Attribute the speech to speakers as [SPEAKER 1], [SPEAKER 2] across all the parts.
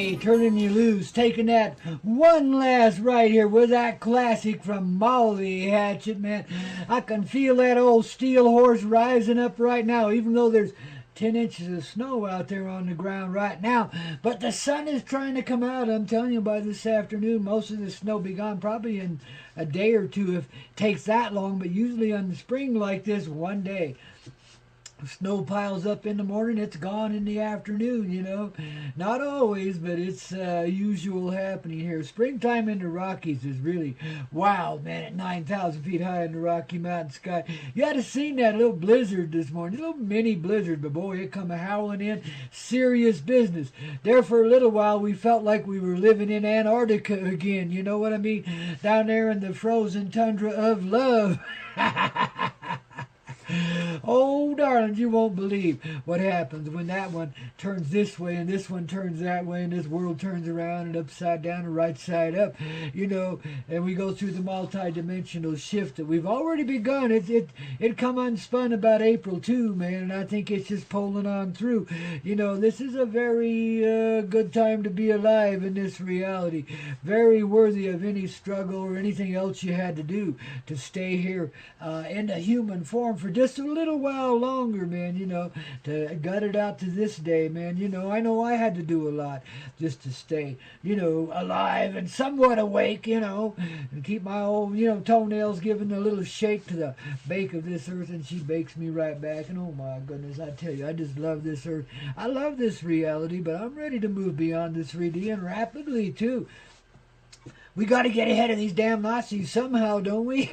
[SPEAKER 1] Hey, turning you loose, taking that one last right here with that classic from Molly Hatchet, man. I can feel that old steel horse rising up right now, even though there's 10 inches of snow out there on the ground right now. But the sun is trying to come out. I'm telling you, by this afternoon, most of the snow be gone, probably in a day or two if it takes that long. But usually on the spring like this, one day. Snow piles up in the morning, it's gone in the afternoon, you know. Not always, but it's usual happening here. Springtime in the Rockies is really wild, man, at 9,000 feet high in the Rocky Mountain sky. You had to seen that little blizzard this morning, a little mini blizzard, but boy, it come a howling in. Serious business. There for a little while, we felt like we were living in Antarctica again, you know what I mean? Down there in the frozen tundra of love. Oh, darling, you won't believe what happens when that one turns this way and this one turns that way and this world turns around and upside down and right side up, you know, and we go through the multi-dimensional shift that we've already begun. It come unspun about April 2, man, and I think it's just pulling on through. You know, this is a very good time to be alive in this reality. Very worthy of any struggle or anything else you had to do to stay here in the human form for just a little while longer, man, you know, to gut it out to this day, man. You know I had to do a lot just to stay, you know, alive and somewhat awake, you know, and keep my old, you know, toenails giving a little shake to the bake of this earth, and she bakes me right back. And oh my goodness, I tell you, I just love this earth. I love this reality, but I'm ready to move beyond this 3D and rapidly too. We got to get ahead of these damn Nazis somehow, don't we?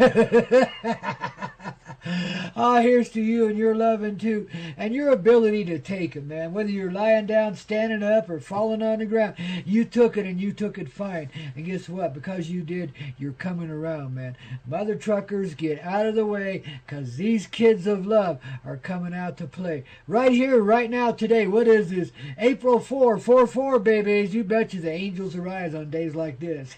[SPEAKER 1] Ah, here's to you and your loving too, and your ability to take it, man. Whether you're lying down, standing up, or falling on the ground, you took it and you took it fine. And guess what? Because you did, you're coming around, man. Mother truckers, get out of the way, because these kids of love are coming out to play. Right here, right now, today. What is this? April 4, 4-4, babies. You betcha the angels arise on days like this.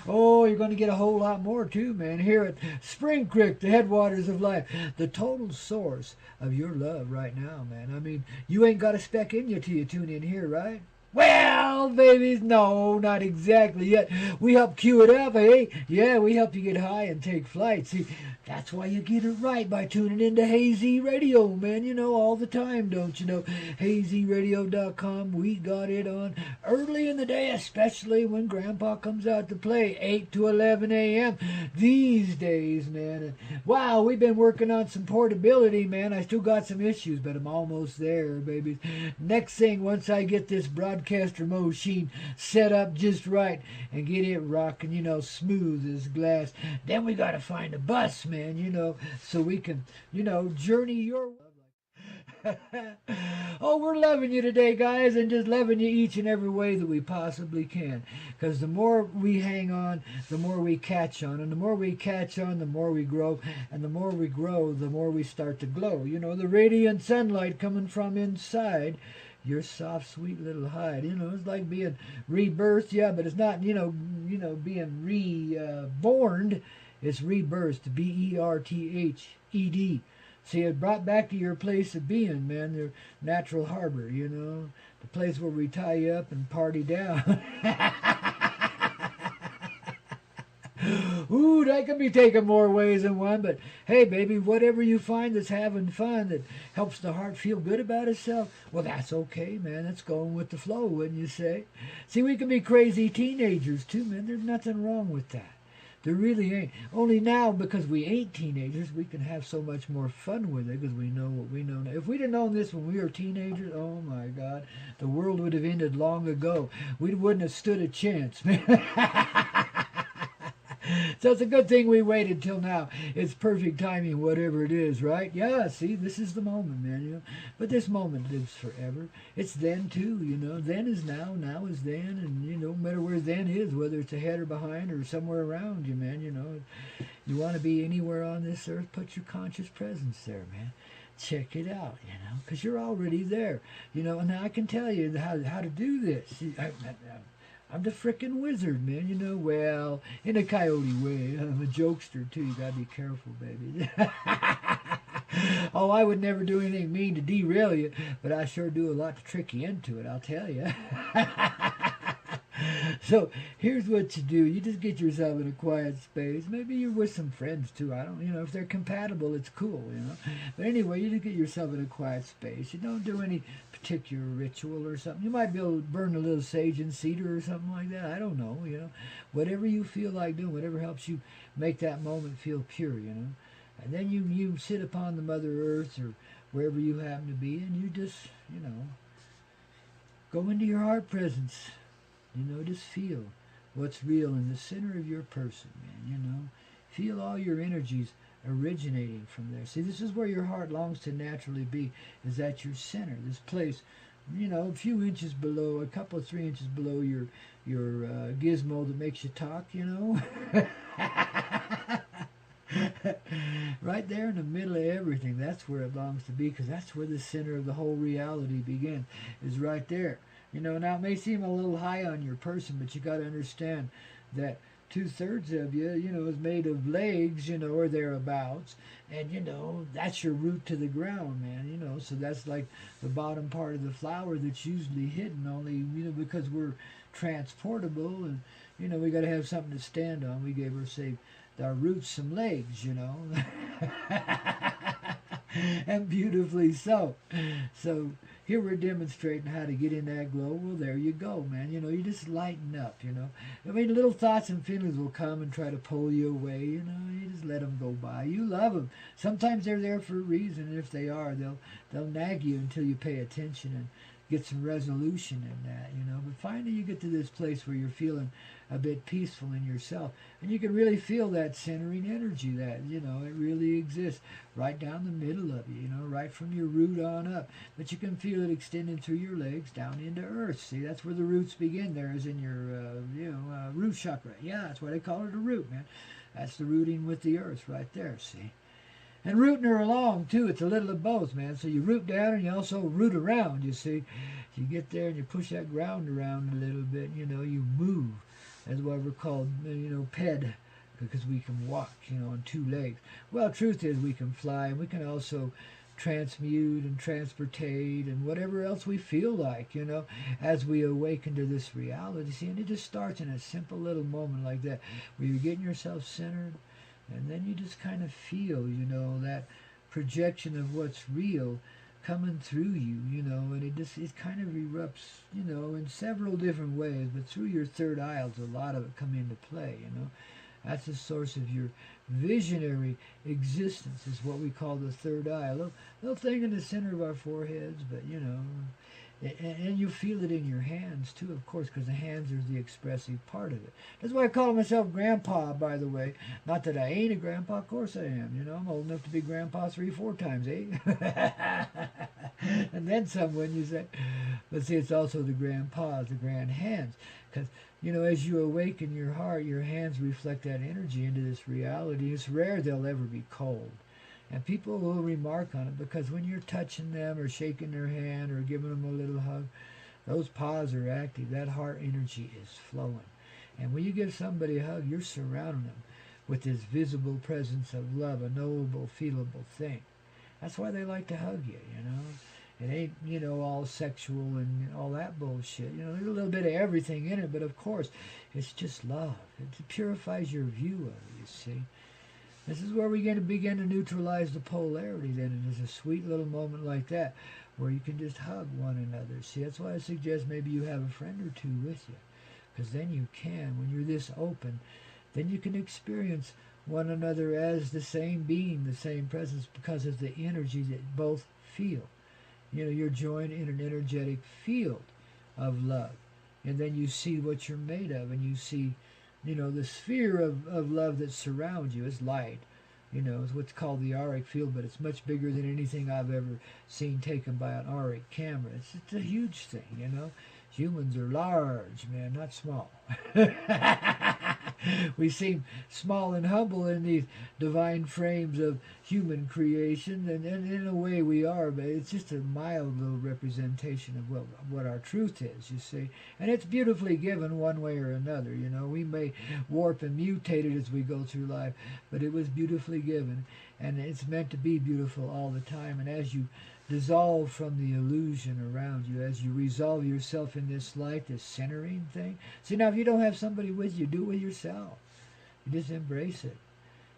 [SPEAKER 1] Oh, you're going to get a whole lot more too, man. Here at Spring Creek, the headwaters of life, the total source of your love right now, man. I mean, you ain't got a speck in you till you tune in here, right? Well, babies, no, not exactly yet. We help cue it up, eh? Yeah, we help you get high and take flight. See, that's why you get it right by tuning into Hazy Radio, man. You know, all the time, don't you know? HazyRadio.com, we got it on early in the day, especially when Grandpa comes out to play, 8 to 11 a.m. these days, man. And, wow, we've been working on some portability, man. I still got some issues, but I'm almost there, babies. Next thing, once I get this broadcaster machine set up just right and get it rocking, you know, smooth as glass, then we got to find a bus, man, you know, so we can, you know, journey your oh, we're loving you today, guys, and just loving you each and every way that we possibly can, because the more we hang on, the more we catch on, and the more we catch on, the more we grow, and the more we grow, the more we start to glow. You know, the radiant sunlight coming from inside your soft, sweet little hide. You know, it's like being rebirthed, yeah, but it's not, you know, being reborn. It's rebirthed, B-E-R-T-H-E-D. See, it brought back to your place of being, man, their natural harbor, you know, the place where we tie you up and party down. Ooh, that can be taken more ways than one, but hey, baby, whatever you find that's having fun, that helps the heart feel good about itself, well, that's okay, man. That's going with the flow, wouldn't you say? See, we can be crazy teenagers, too, man. There's nothing wrong with that. There really ain't. Only now, because we ain't teenagers, we can have so much more fun with it because we know what we know now. If we'd have known this when we were teenagers, oh, my God, the world would have ended long ago. We wouldn't have stood a chance, man. So it's a good thing we waited till now. It's perfect timing, whatever it is, right? Yeah, see, this is the moment, man. You know? But this moment lives forever. It's then, too, you know. Then is now, now is then, and, you know, no matter where then is, whether it's ahead or behind or somewhere around you, man, you know. You want to be anywhere on this earth, put your conscious presence there, man. Check it out, you know, because you're already there, you know. And I can tell you how to do this. I'm the frickin' wizard, man, you know. Well, in a coyote way. I'm a jokester, too. You gotta be careful, baby. Oh, I would never do anything mean to derail you, but I sure do a lot to trick you into it, I'll tell you. So here's what you do. You just get yourself in a quiet space. Maybe you're with some friends too. I don't, if they're compatible, it's cool. But anyway, you just get yourself in a quiet space. You don't do any particular ritual or something. You might be able to burn a little sage and cedar or something like that. I don't know. Whatever you feel like doing, whatever helps you make that moment feel pure. And then you sit upon the Mother Earth or wherever you happen to be, and you just, go into your heart presence. Just feel what's real in the center of your person, man. Feel all your energies originating from there. See, this is where your heart longs to naturally be, is at your center, this place, a few inches below, a couple of 3 inches below your gizmo that makes you talk, Right there in the middle of everything, that's where it longs to be, because that's where the center of the whole reality begins, is right there. Now it may seem a little high on your person, but you got to understand that 2/3 of you, is made of legs, or thereabouts, and that's your root to the ground, man. So that's like the bottom part of the flower that's usually hidden, only because we're transportable, and we got to have something to stand on. We gave our roots some legs, and beautifully so. So here we're demonstrating how to get in that glow. Well, there you go, man. You just lighten up, I mean, little thoughts and feelings will come and try to pull you away, you just let them go by. You love them. Sometimes they're there for a reason, and if they are, they'll nag you until you pay attention and get some resolution in that, But finally you get to this place where you're feeling a bit peaceful in yourself, and you can really feel that centering energy that, it really exists right down the middle of you, right from your root on up. But you can feel it extending through your legs down into earth. See, that's where the roots begin. There is in your, root chakra. Yeah, that's why they call it a root, man. That's the rooting with the earth right there, see. And rooting her along, too. It's a little of both, man. So you root down and you also root around, you see. You get there and you push that ground around a little bit, you move. That's why we're called, ped, because we can walk, on 2 legs. Well, truth is we can fly, and we can also transmute and transportate and whatever else we feel like, as we awaken to this reality. See, and it just starts in a simple little moment like that, where you're getting yourself centered, and then you just kind of feel, that projection of what's real coming through you, and it kind of erupts, in several different ways, but through your third eye, a lot of it come into play, That's the source of your visionary existence, is what we call the third eye. A little thing in the center of our foreheads, but, and you feel it in your hands, too, of course, because the hands are the expressive part of it. That's why I call myself Grandpa, by the way. Not that I ain't a grandpa, of course I am. I'm old enough to be Grandpa 3-4 times, eh? And then some, when you say. But see, it's also the grandpas, the grand hands. Because, as you awaken your heart, your hands reflect that energy into this reality. It's rare they'll ever be cold. And people will remark on it, because when you're touching them or shaking their hand or giving them a little hug, those paws are active. That heart energy is flowing. And when you give somebody a hug, you're surrounding them with this visible presence of love, a knowable, feelable thing. That's why they like to hug you, It ain't, all sexual and all that bullshit. There's a little bit of everything in it, but of course, it's just love. It purifies your view of it, you see. This is where we're going to begin to neutralize the polarity then, and there's a sweet little moment like that where you can just hug one another. See, that's why I suggest maybe you have a friend or two with you, because then you can, when you're this open, then you can experience one another as the same being, the same presence, because of the energy that both feel. You're joined in an energetic field of love, and then you see what you're made of, and you see the sphere of love that surrounds you is light. It's what's called the auric field, but it's much bigger than anything I've ever seen taken by an auric camera. It's a huge thing, Humans are large, man, not small. We seem small and humble in these divine frames of human creation, and in a way we are, but it's just a mild little representation of what our truth is, you see. And it's beautifully given one way or another, We may warp and mutate it as we go through life, but it was beautifully given. and it's meant to be beautiful all the time. And as you dissolve from the illusion around you, as you resolve yourself in this light, this centering thing. See, now if you don't have somebody with you, do it with yourself. You just embrace it.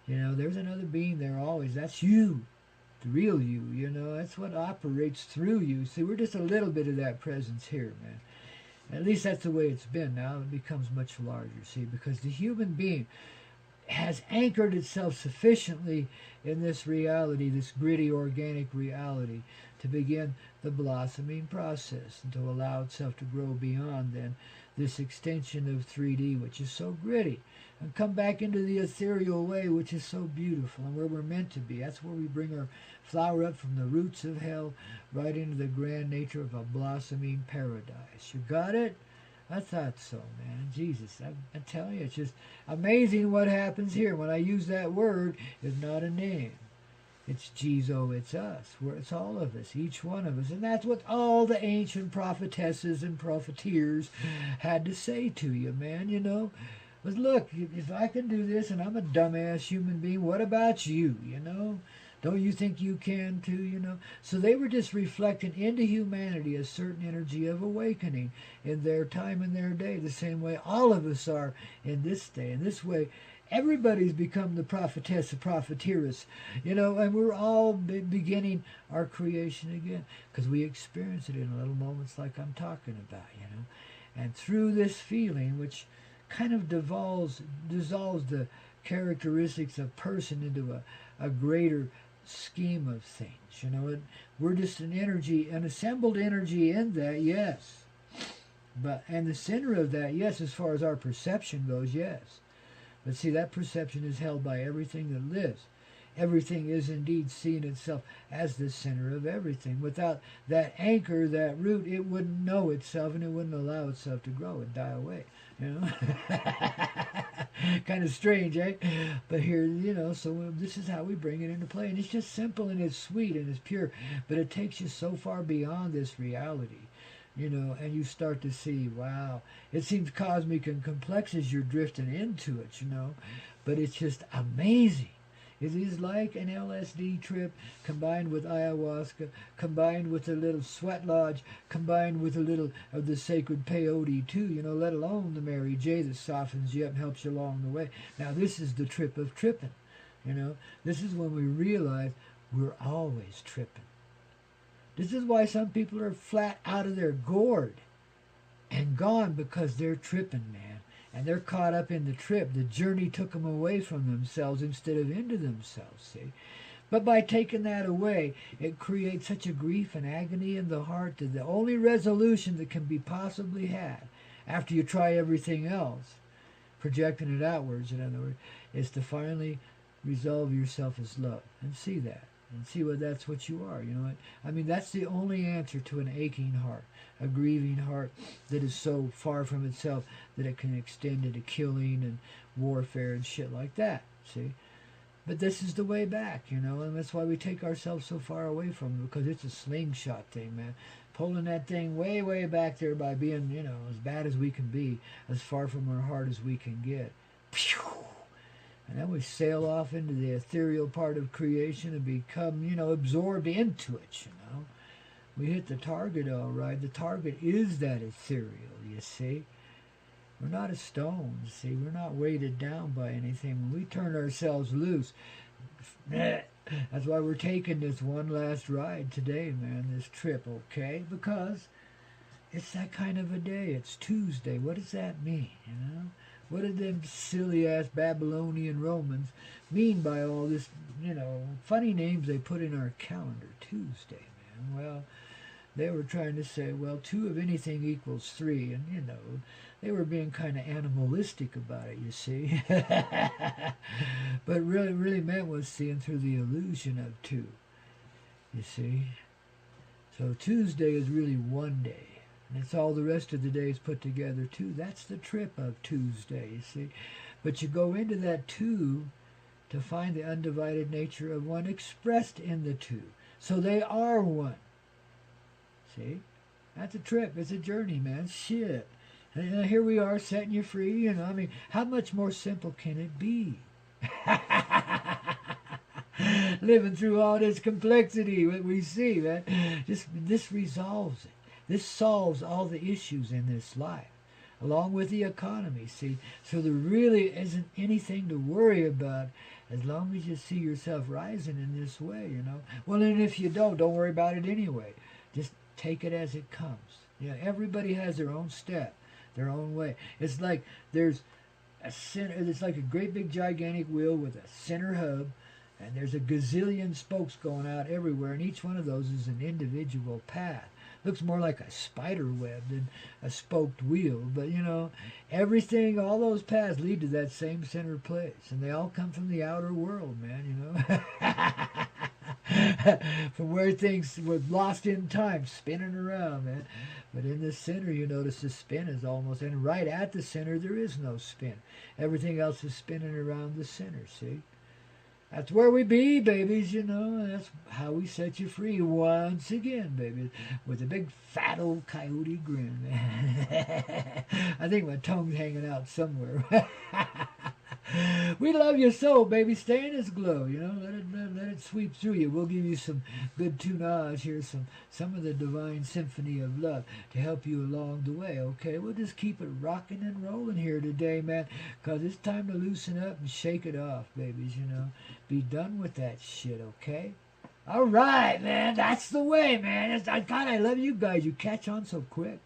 [SPEAKER 1] There's another being there always. That's you, the real you. That's what operates through you. See, we're just a little bit of that presence here, man. At least that's the way it's been. Now it becomes much larger, see, because the human being has anchored itself sufficiently in this reality, this gritty organic reality, to begin the blossoming process and to allow itself to grow beyond then this extension of 3D, which is so gritty, and come back into the ethereal way, which is so beautiful and where we're meant to be. That's where we bring our flower up from the roots of hell right into the grand nature of a blossoming paradise. You got it? I thought so, man. Jesus, I tell you, it's just amazing what happens here. When I use that word, it's not a name. It's Jizo, it's us. It's all of us, each one of us. And that's what all the ancient prophetesses and propheteers had to say to you, man, Was look, if I can do this and I'm a dumbass human being, what about you, Don't you think you can too, So they were just reflecting into humanity a certain energy of awakening in their time and their day, the same way all of us are in this day. In this way, everybody's become the prophetess, the prophetess, and we're all beginning our creation again because we experience it in little moments like I'm talking about, And through this feeling, which kind of dissolves the characteristics of person into a greater scheme of things, we're just an energy, an assembled energy in that, yes. And the center of that, yes, as far as our perception goes, yes. But see, that perception is held by everything that lives. Everything is indeed seeing itself as the center of everything. Without that anchor, that root, it wouldn't know itself and it wouldn't allow itself to grow and die away. Kind of strange, eh? But here, so this is how we bring it into play. And it's just simple and it's sweet and it's pure. But it takes you so far beyond this reality. And you start to see, wow, it seems cosmic and complex as you're drifting into it, but it's just amazing. It is like an LSD trip combined with ayahuasca, combined with a little sweat lodge, combined with a little of the sacred peyote too, let alone the Mary J that softens you up and helps you along the way. Now this is the trip of tripping, This is when we realize we're always tripping. This is why some people are flat out of their gourd and gone because they're tripping, man. And they're caught up in the trip. The journey took them away from themselves instead of into themselves, see? But by taking that away, it creates such a grief and agony in the heart that the only resolution that can be possibly had after you try everything else, projecting it outwards, in other words, is to finally resolve yourself as love and see that. And see that's what you are, I mean, that's the only answer to an aching heart, a grieving heart that is so far from itself that it can extend into killing and warfare and shit like that, see? But this is the way back, and that's why we take ourselves so far away from it, because it's a slingshot thing, man. Pulling that thing way, way back there by being, as bad as we can be, as far from our heart as we can get. Pew! And then we sail off into the ethereal part of creation and become, absorbed into it, We hit the target all right. The target is that ethereal, you see. We're not a stone, see. We're not weighted down by anything. When we turn ourselves loose, that's why we're taking this one last ride today, man, this trip, okay? Because it's that kind of a day. It's Tuesday. What does that mean, What did them silly-ass Babylonian Romans mean by all this, funny names they put in our calendar? Tuesday, man. Well, they were trying to say, well, 2 of anything equals 3, and, they were being kind of animalistic about it, you see. But really meant was seeing through the illusion of 2, you see. So Tuesday is really one day. And it's all the rest of the days put together, too. That's the trip of Tuesday, you see. But you go into that 2 to find the undivided nature of 1 expressed in the 2. So they are 1. See? That's a trip. It's a journey, man. Shit. And here we are setting you free. I mean, how much more simple can it be? living through all this complexity that we see, man. This resolves it. This solves all the issues in this life, along with the economy, see. So there really isn't anything to worry about as long as you see yourself rising in this way, you know. Well, and if you don't worry about it anyway. Just take it as it comes. You know, everybody has their own step, their own way. It's like there's a center. It's like a great big gigantic wheel with a center hub, and there's a gazillion spokes going out everywhere, and each one of those is an individual path. Looks more like a spider web than a spoked wheel, but you know, everything, all those paths lead to that same center place, and they all come from the outer world, man, you know. From where things were lost in time, spinning around, man. But in the center, you notice the spin is almost, and right at the center, there is no spin. Everything else is spinning around the center, see? That's where we be, babies, you know. That's how we set you free once again, baby. With a big fat old coyote grin. I think my tongue's hanging out somewhere. We love you so, baby. Stay in this glow, you know. Let it sweep through you. We'll give you some good tunage here, some of the divine symphony of love to help you along the way, okay? We'll just keep it rocking and rolling here today, man, because it's time to loosen up and shake it off, babies, you know. Be done with that shit, okay? All right, man. That's the way, man. God, I love you guys. You catch on so quick.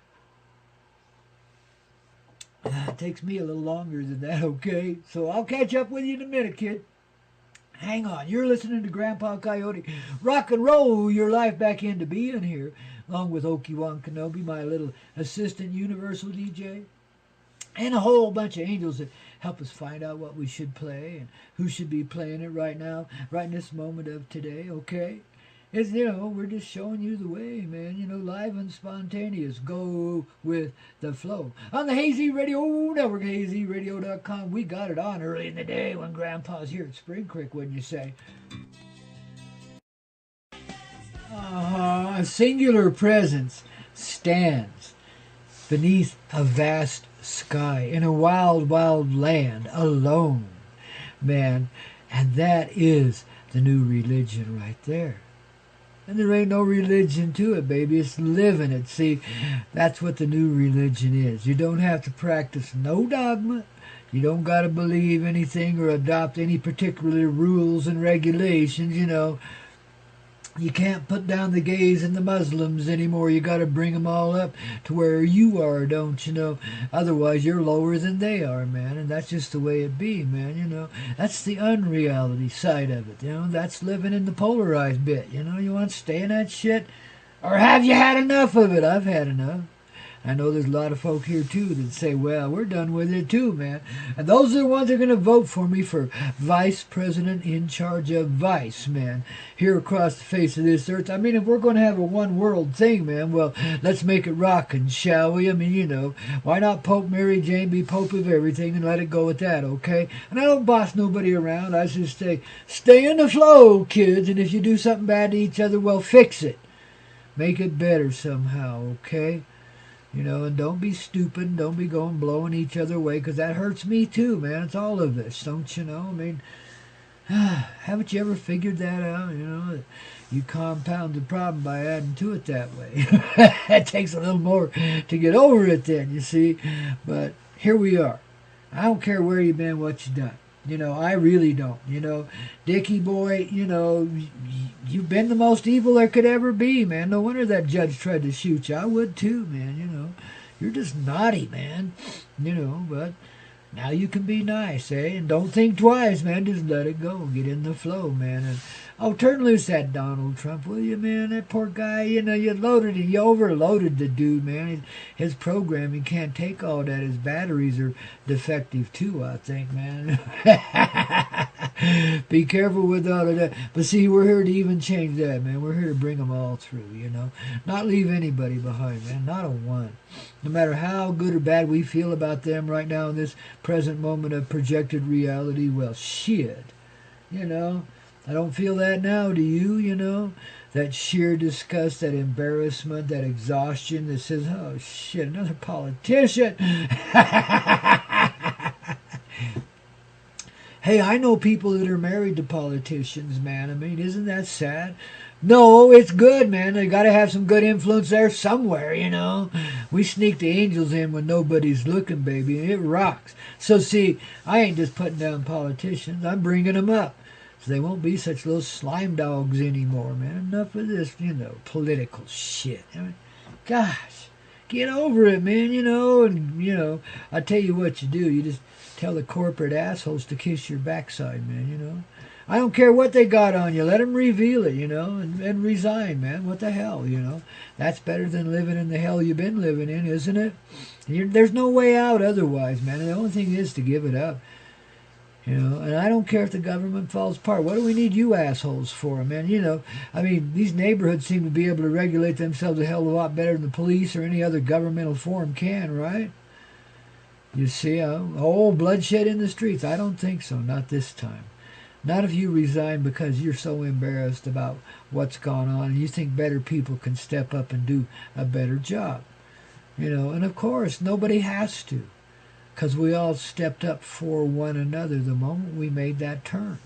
[SPEAKER 1] It takes me a little longer than that, okay? So I'll catch up with you in a minute, kid. Hang on. You're listening to Grandpa Coyote. Rock and roll your life back into being here, along with Obi-Wan Kenobi, my little assistant universal DJ, and a whole bunch of angels that help us find out what we should play and who should be playing it right now, right in this moment of today, okay? It's, you know, we're just showing you the way, man. You know, live and spontaneous. Go with the flow. On the Hazy Radio Network, hazyradio.com. We got it on early in the day when Grandpa's here at Spring Creek, wouldn't you say? A singular presence stands beneath a vast sky in a wild, wild land, alone, man. And that is the new religion right there. And there ain't no religion to it, baby. It's living it. See, that's what the new religion is. You don't have to practice no dogma. You don't got to believe anything or adopt any particular rules and regulations, you know. You can't put down the gays and the Muslims anymore. You got to bring them all up to where you are, don't you know? Otherwise, you're lower than they are, man. And that's just the way it be, man, you know. That's the unreality side of it, you know. That's living in the polarized bit, you know. You want to stay in that shit? Or have you had enough of it? I've had enough. I know there's a lot of folk here, too, that say, well, we're done with it, too, man. And those are the ones that are going to vote for me for vice president in charge of vice, man, here across the face of this earth. I mean, if we're going to have a one-world thing, man, well, let's make it rockin', shall we? I mean, you know, why not Pope Mary Jane be Pope of everything and let it go at that, okay? And I don't boss nobody around. I just say, stay in the flow, kids, and if you do something bad to each other, well, fix it. Make it better somehow, okay? You know, and don't be stupid. Don't be going blowing each other away, because that hurts me too, man. It's all of us, don't you know? I mean, haven't you ever figured that out? You know, you compound the problem by adding to it that way. It takes a little more to get over it then, you see. But here we are. I don't care where you've been, what you've done. You know, I really don't. You know, Dickie boy, you know, you've been the most evil there could ever be, man. No wonder that judge tried to shoot you. I would too, man, you know. You're just naughty, man. You know, but now you can be nice, eh? And don't think twice, man. Just let it go. Get in the flow, man. And oh, turn loose that Donald Trump, will you, man? That poor guy, you know, you overloaded the dude, man. His programming can't take all that. His batteries are defective too, I think, man. Be careful with all of that. But see, we're here to even change that, man. We're here to bring them all through, you know. Not leave anybody behind, man. Not a one. No matter how good or bad we feel about them right now in this present moment of projected reality, well, shit, you know. I don't feel that now, do you, you know? That sheer disgust, that embarrassment, that exhaustion that says, oh, shit, another politician. Hey, I know people that are married to politicians, man. I mean, isn't that sad? No, it's good, man. They got to have some good influence there somewhere, you know. We sneak the angels in when nobody's looking, baby, and it rocks. So, see, I ain't just putting down politicians. I'm bringing them up. So they won't be such little slime dogs anymore, man. Enough of this, political shit. I mean, gosh, get over it, man, and I tell you what you do. You just tell the corporate assholes to kiss your backside, man. I don't care what they got on you. Let them reveal it, and resign, man. What the hell. That's better than living in the hell you've been living in, isn't it? There's no way out otherwise, man. The only thing is to give it up. And I don't care if the government falls apart. What do we need you assholes for, man? I mean, these neighborhoods seem to be able to regulate themselves a hell of a lot better than the police or any other governmental form can, right? You see, bloodshed in the streets. I don't think so. Not this time. Not if you resign because you're so embarrassed about what's gone on and you think better people can step up and do a better job. And of course, nobody has to. Because we all stepped up for one another the moment we made that turn.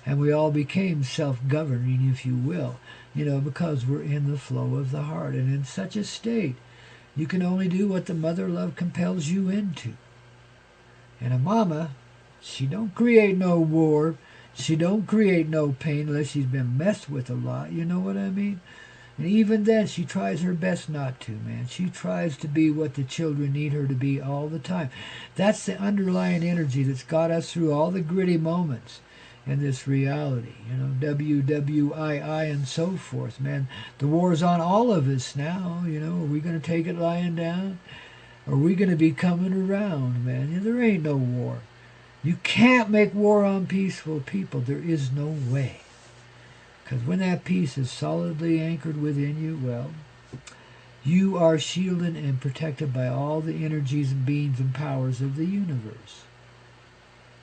[SPEAKER 1] And we all became self-governing, if you will, because we're in the flow of the heart. And in such a state, you can only do what the mother love compels you into. And a mama, she don't create no war. She don't create no pain unless she's been messed with a lot. You know what I mean? And even then, she tries her best not to, man. She tries to be what the children need her to be all the time. That's the underlying energy that's got us through all the gritty moments in this reality. WWII and so forth, man. The war's on all of us now. Are we going to take it lying down? Are we going to be coming around, man? There ain't no war. You can't make war on peaceful people. There is no way. Because when that peace is solidly anchored within you, well, you are shielded and protected by all the energies and beings and powers of the universe.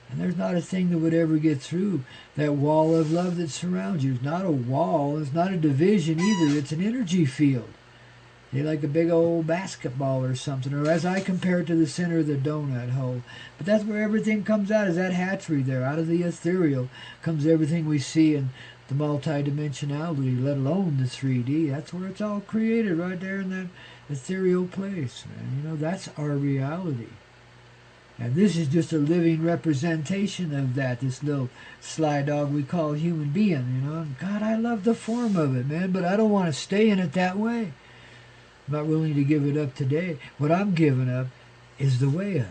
[SPEAKER 1] And there's not a thing that would ever get through that wall of love that surrounds you. It's not a wall. It's not a division either. It's an energy field. They're like a big old basketball or something, or as I compare it to the center of the donut hole. But that's where everything comes out, is that hatchery there. Out of the ethereal comes everything we see in the multidimensionality, let alone the 3D. That's where it's all created, right there in that ethereal place, man. That's our reality. And this is just a living representation of that, this little sly dog we call human being, God, I love the form of it, man, but I don't want to stay in it that way. I'm not willing to give it up today. What I'm giving up is the way of it.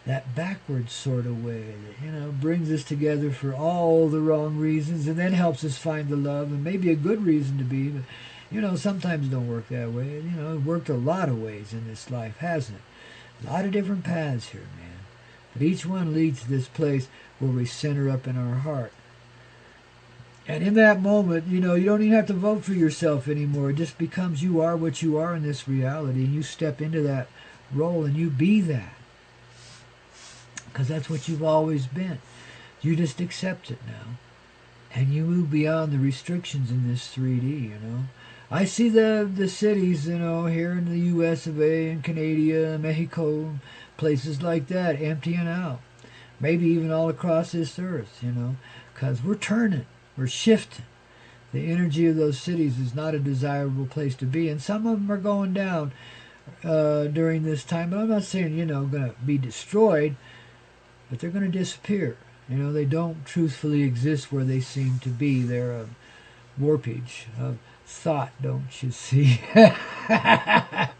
[SPEAKER 1] That backwards sort of way that, brings us together for all the wrong reasons and then helps us find the love and maybe a good reason to be. But, sometimes it don't work that way. It worked a lot of ways in this life, hasn't it? A lot of different paths here, man. But each one leads to this place where we center up in our heart. And in that moment, you don't even have to vote for yourself anymore. It just becomes you are what you are in this reality. And you step into that role and you be that. Because that's what you've always been. You just accept it now. And you move beyond the restrictions in this 3D, I see the cities, here in the US of A and Canada, Mexico, places like that, emptying out. Maybe even all across this earth, because we're turning. We're shifting. The energy of those cities is not a desirable place to be. And some of them are going down during this time. But I'm not saying, going to be destroyed. But they're going to disappear. They don't truthfully exist where they seem to be. They're a warpage of thought, don't you see?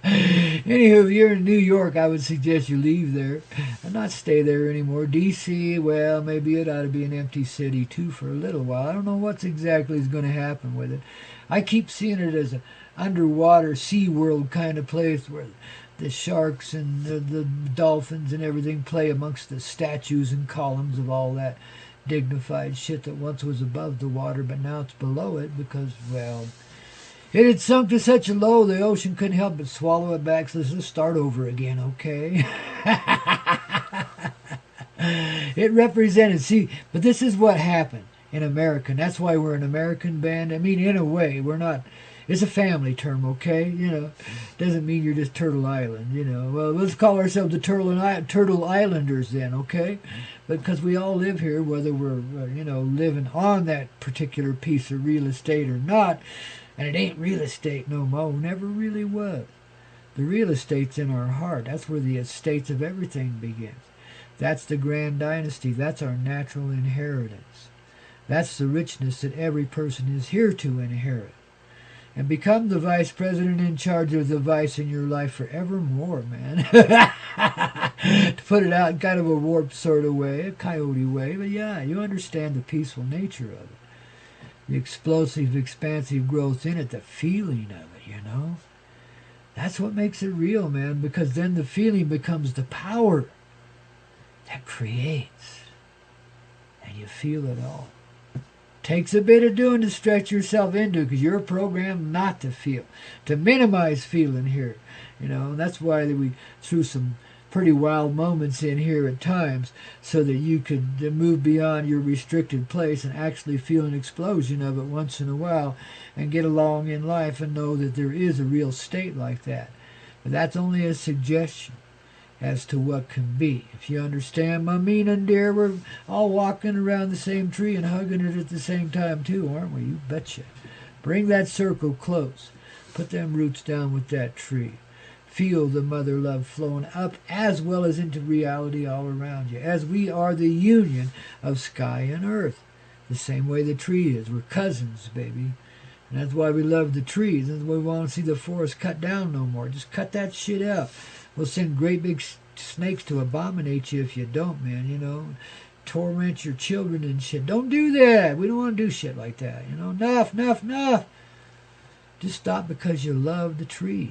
[SPEAKER 1] Anywho, if you're in New York, I would suggest you leave there and not stay there anymore. D.C., well, maybe it ought to be an empty city, too, for a little while. I don't know what's exactly is going to happen with it. I keep seeing it as an underwater Sea World kind of place where the sharks and the dolphins and everything play amongst the statues and columns of all that dignified shit that once was above the water, but now it's below it because, well, it had sunk to such a low the ocean couldn't help but swallow it back. So let's just start over again, okay? It represented, see, but this is what happened in America. And that's why we're an American band. I mean, in a way, we're not It's a family term, okay? Doesn't mean you're just Turtle Island. Well, let's call ourselves the Turtle Islanders then, okay? Because we all live here, whether we're, living on that particular piece of real estate or not. And it ain't real estate no more. Never really was. The real estate's in our heart. That's where the estates of everything begins. That's the grand dynasty. That's our natural inheritance. That's the richness that every person is here to inherit. And become the vice president in charge of the vice in your life forevermore, man. To put it out in kind of a warped sort of way, a coyote way. But yeah, you understand the peaceful nature of it. The explosive, expansive growth in it, the feeling of it. That's what makes it real, man, because then the feeling becomes the power that creates. And you feel it all. Takes a bit of doing to stretch yourself into, because you're programmed not to feel, to minimize feeling here. And that's why we threw some pretty wild moments in here at times, so that you could move beyond your restricted place and actually feel an explosion of it once in a while and get along in life and know that there is a real state like that. But that's only a suggestion as to what can be. If you understand my meaning, dear, we're all walking around the same tree and hugging it at the same time too, aren't we? You betcha. Bring that circle close. Put them roots down with that tree. Feel the mother love flowing up as well as into reality all around you, as we are the union of sky and earth, the same way the tree is. We're cousins, baby. And that's why we love the trees. That's why we want to see the forest cut down no more. Just cut that shit out. We'll send great big snakes to abominate you if you don't, man, torment your children and shit. Don't do that. We don't want to do shit like that, Enough. Just stop because you love the trees.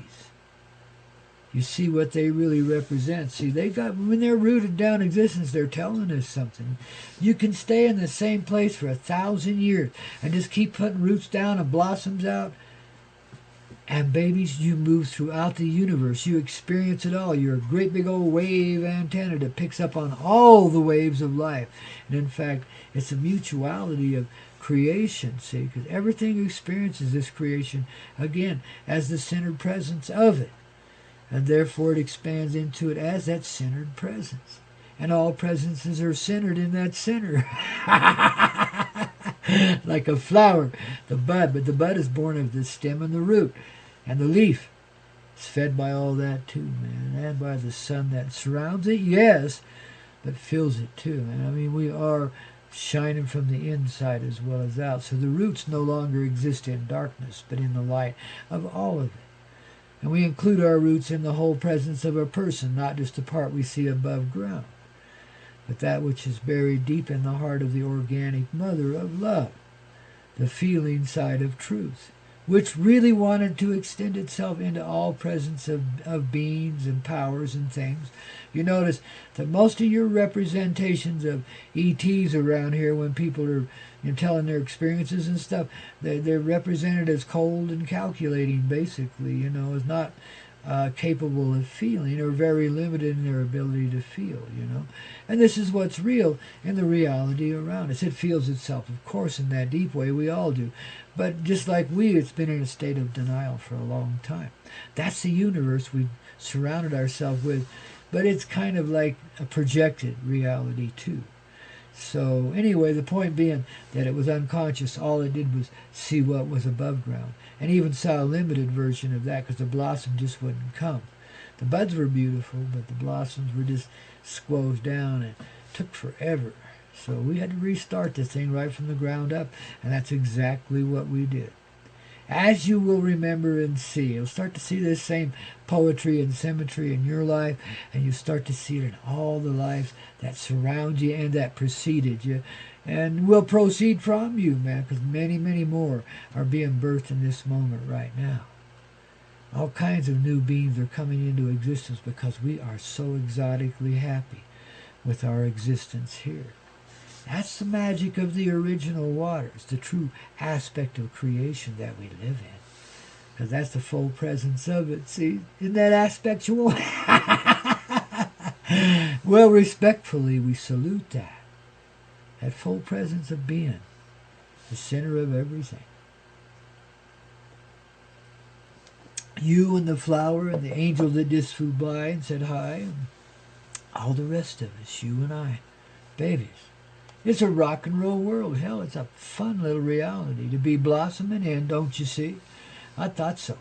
[SPEAKER 1] You see what they really represent. See, when they're rooted down existence, they're telling us something. You can stay in the same place for 1,000 years and just keep putting roots down and blossoms out. And babies, you move throughout the universe. You experience it all. You're a great big old wave antenna that picks up on all the waves of life. And in fact, it's a mutuality of creation, see, because everything experiences this creation, again, as the centered presence of it. And therefore it expands into it as that centered presence. And all presences are centered in that center. Like a flower, the bud, but the bud is born of the stem and the root. And the leaf is fed by all that too, man. And by the sun that surrounds it, yes, but fills it too, man. I mean, we are shining from the inside as well as out. So the roots no longer exist in darkness, but in the light of all of it. And we include our roots in the whole presence of a person, not just the part we see above ground, but that which is buried deep in the heart of the organic mother of love, the feeling side of truth, which really wanted to extend itself into all presence of beings and powers and things. You notice that most of your representations of ETs around here, when people are telling their experiences and stuff, they're represented as cold and calculating, basically, is not capable of feeling, or very limited in their ability to feel, And this is what's real in the reality around us. It feels itself, of course, in that deep way. We all do. But just like it's been in a state of denial for a long time. That's the universe we've surrounded ourselves with. But it's kind of like a projected reality, too. So anyway, the point being that it was unconscious. All it did was see what was above ground. And even saw a limited version of that, because the blossom just wouldn't come. The buds were beautiful, but the blossoms were just squoze down, and it took forever. So we had to restart this thing right from the ground up, and that's exactly what we did. As you will remember and see, you'll start to see this same poetry and symmetry in your life, and you start to see it in all the lives that surround you and that preceded you, and will proceed from you, man, because many, many more are being birthed in this moment right now. All kinds of new beings are coming into existence because we are so exotically happy with our existence here. That's the magic of the original waters, the true aspect of creation that we live in. Because that's the full presence of it. See, isn't that aspectual? Well, respectfully, we salute that. That full presence of being, the center of everything. You and the flower and the angel that just flew by and said hi, and all the rest of us, you and I, babies. It's a rock and roll world. Hell, it's a fun little reality to be blossoming in, don't you see? I thought so.